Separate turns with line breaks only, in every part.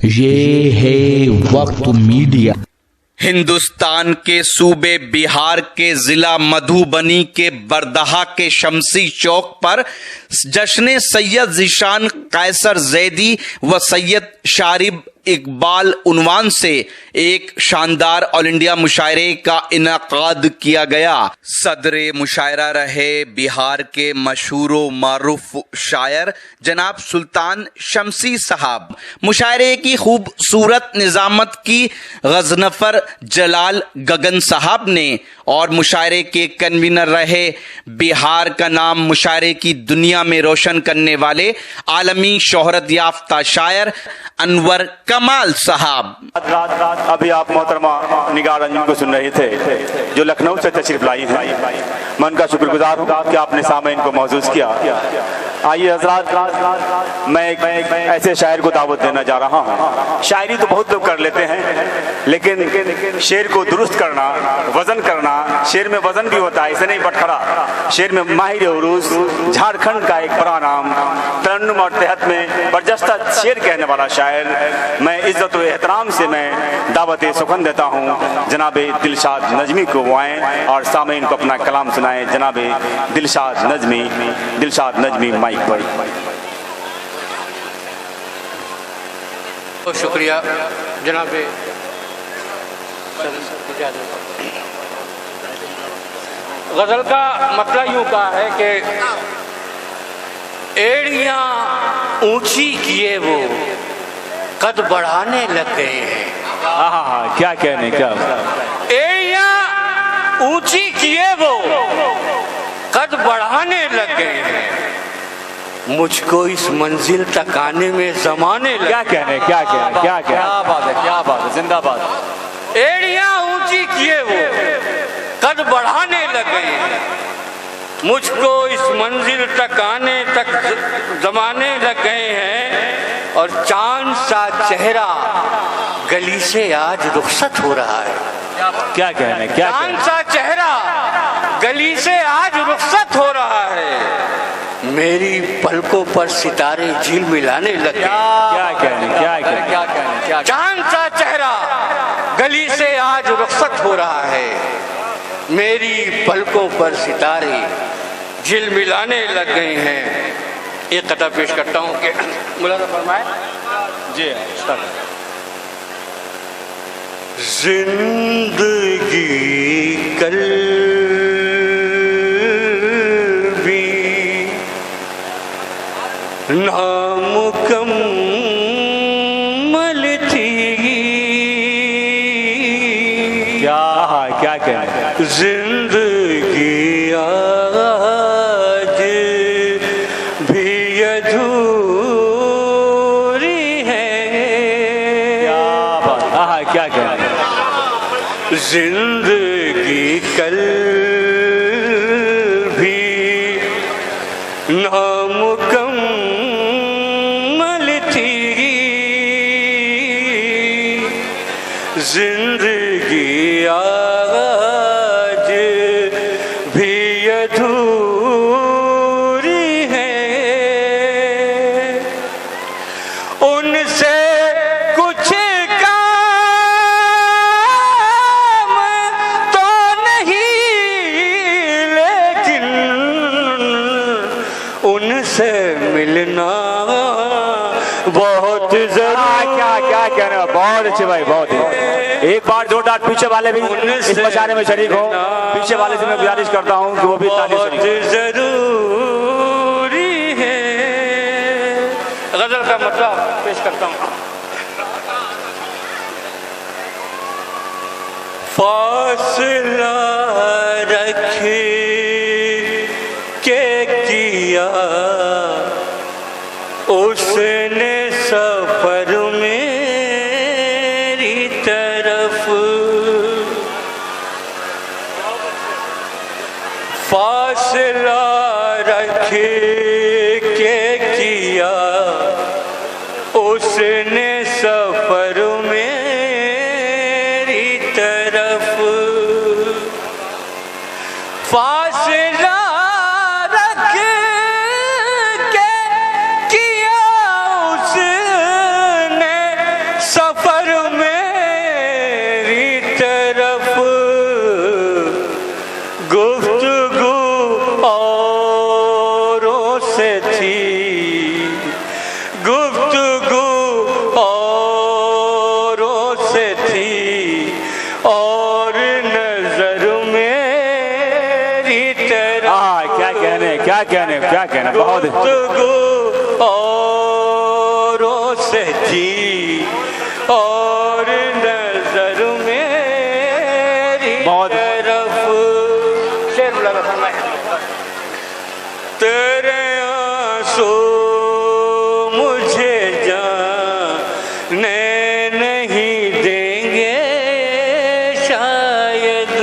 ये है वक्त मीडिया।
हिंदुस्तान के सूबे बिहार के जिला मधुबनी के बरदहा के शमसी चौक पर जश्न सैयद ज़ीशान कैसर जैदी व सैयद शारिब इकबाल उन्वान से एक शानदार ऑल इंडिया मुशायरे का इनाकाद किया गया। सदरे मुशायरा रहे बिहार के मशहूर मारूफ शायर जनाब सुल्तान शमसी साहब। मुशायरे की खूबसूरत निजामत की गजनफर जलाल गगन साहब ने और मुशायरे के कन्वीनर रहे बिहार का नाम मुशायरे की दुनिया में रोशन करने वाले आलमी शोहरत याफ्ता शायर अनवर कमाल साहब।
अभी आप मोहतरमा निगार रंजन को सुन रहे थे जो लखनऊ से तशरीफ लाई है। मैं उनका शुक्रगुजार हूँ कि आपने सामईन को महसूस किया। आइए हजरात, मैं एक ऐसे शायर को दावत देना जा रहा हूँ। शायरी तो बहुत लोग कर लेते हैं, लेकिन शेर को दुरुस्त करना, वजन करना, शेर में वजन भी होता है, इसे नहीं बटखरा। शेर में माहिर उरूस झारखंड का एक बड़ा नाम, तरन्नुम और तहत में बरजस्ता शेर कहने वाला शायर, मैं इज्जत और एहतराम से मैं दावत सुखन देता हूँ जनाब दिलशाद नजमी को। वो आएँ और सामईन को अपना कलाम सुनाएं। जनाब दिलशाद नजमी माइक पर।
बहुत शुक्रिया जनाब। गजल का मतलब यूं का है कि एड़ियां ऊंची किए वो कद बढ़ाने लग गए हैं।
हाँ, क्या कहने, क्या
एड़ियां ऊंची किए वो कद बढ़ाने लग गए हैं। मुझको इस मंजिल तक आने में जमाने लगे।
क्या कहने, क्या बात है, जिंदाबाद।
एड़ियां ऊंची किए वो कद बढ़ाने लग गए हैं। मुझको इस मंजिल तक आने तक जमाने लग गए हैं और चांद सा चेहरा गली से आज रुखसत हो रहा है।
क्या कहने,
चांद सा चेहरा गली से आज रुखसत हो रहा है। मेरी पलकों पर सितारे झील मिलाने लगे।
क्या कहने,
चांद सा चेहरा गली से आज रुखसत हो रहा है। मेरी पलकों पर सितारे झिल मिलाने लग गए हैं। एक कथा पेश करता हूँ कि मुलाजा फरमाए
जी।
जिंदगी कल भी नामुकम्मल थी।
क्या कहने,
जिंदगी आज भी अधूरी है।
क्या कहने,
जिंदगी कल भी नामुकम्मल थी। जिंदगी आज भी अधूरी है। उनसे कुछ काम तो नहीं, लेकिन उनसे मिलना बहुत जरूरी।
क्या कहने, बहुत अच्छे भाई, बहुत ही। एक बार जोरदार पीछे वाले भी इस मचाने में शरीक हो। पीछे वाले से मैं गुजारिश करता हूँ कि वो भी
बहुत जरूरी है। गजल का मतलब पेश करता हूँ। फासला रखे के किया उसने सफर मेरी तरफ। फासला रखे के किया उसने सफर मेरी तरफ। फासला रख के किया उसने
क्या कहने बहुत
गुफ्तगू औरों से जी और नजर मेरी तरफ शेर लगा तेरे आंसू मुझे जाने नहीं देंगे शायद।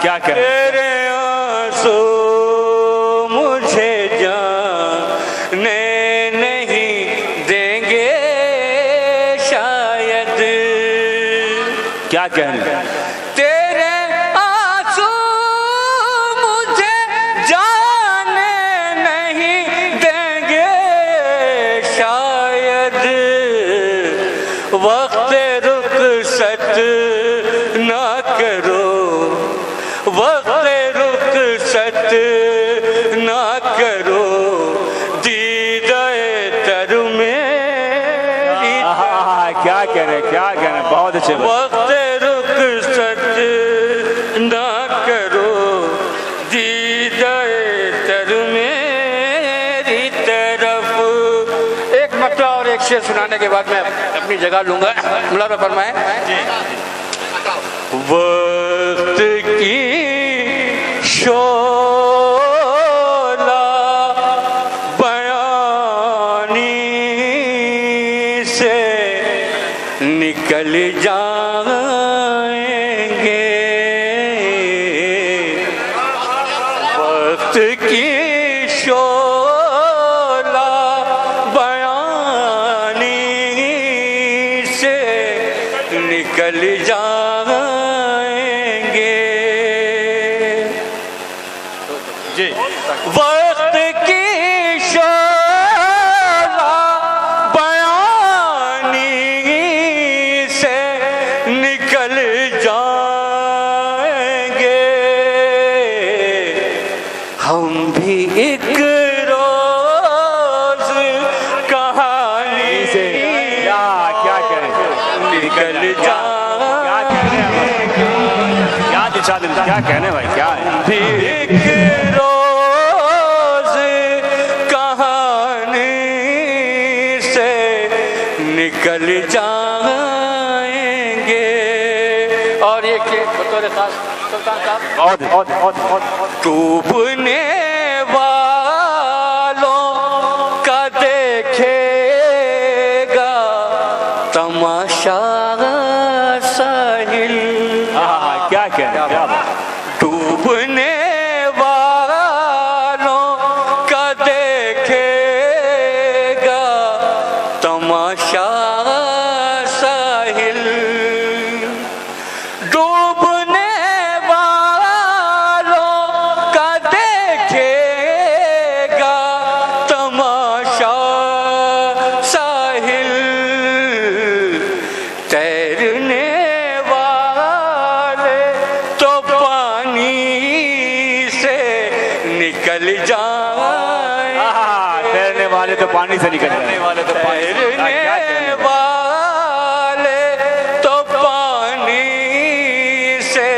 क्या करें
तेरे आंसू मुझे जाने नहीं देंगे शायद।
क्या कहने
तेरे आंसू मुझे जाने नहीं देंगे शायद। वक्त रुखसत ना करो, वक्त रुखसत ना करो, दीदाए तर मेरी।
क्या कहने बहुत अच्छे
वक्त रुखसत ना करो, दीदाए तर मेरी तरफ। एक मतलब और एक शेर सुनाने के बाद मैं अपनी जगह लूंगा। मुलाज़ा फरमाएं। वक्त की शोला बयानी से निकल जाएंगे। वक्त की शोला बयानी से निकल जाएंगे।
जी
वक्त की शोला बयानी से निकल जाएंगे। हम भी एक रोज कहानी से
क्या करें
निकल जाएंगे।
क्या कहने भाई क्या है
भी एक रोज कहानी से निकल जाएंगे। और ये बतौर खास सुल्तान साहब डूबने वालों का देखेगा तमाशा साहिल।
क्या कहने क्या बात
डूबने वालों का देखेगा तमाशा साहिल। डूबने वालों का देखेगा तमाशा साहिल। तैरने वाले तो पानी से निकल जाए।
तैरने वाले तो पानी से निकल जाने वाले तो
तैरने वाले तो पानी से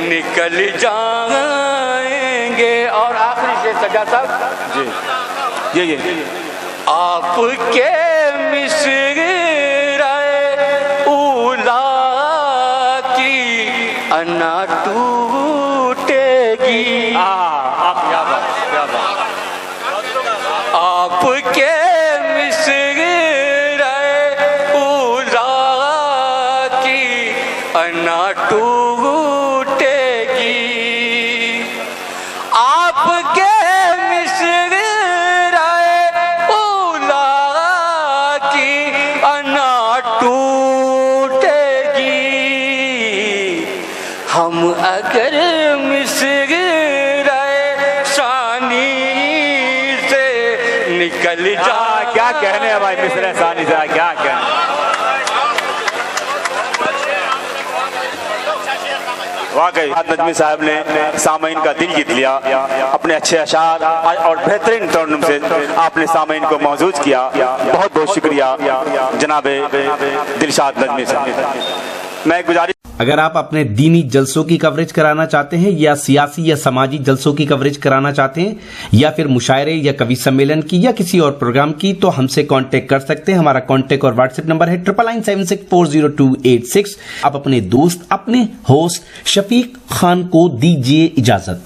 निकल जाएंगे। और आखिरी शेर सजा साहब
जी ये
आपके मिसराए उला की अन्ना टूटेगी। आपके मिसराए उला की अन्ना टूटेगी। आपके मिसराए उला की अन्ना टूटेगी। हम अगर मिसराए सानी से निकल जा।
क्या कहने हैं भाई मिस्र सानी से क्या कहने वाकई नजमी साहब ने सामीन का दिल जीत लिया। अपने अच्छे अशार और बेहतरीन तर्जुमे से आपने सामीन को महसूस किया। बहुत बहुत शुक्रिया जनाब दिलशाद नजमी साहब। मैं गुजारिश
अगर आप अपने दीनी जलसों की कवरेज कराना चाहते हैं या सियासी या समाजी जलसों की कवरेज कराना चाहते हैं या फिर मुशायरे या कवि सम्मेलन की या किसी और प्रोग्राम की, तो हमसे कांटेक्ट कर सकते हैं। हमारा कांटेक्ट और व्हाट्सएप नंबर है 9997640286। आप अपने दोस्त, अपने होस्ट शफीक खान को दीजिए इजाजत।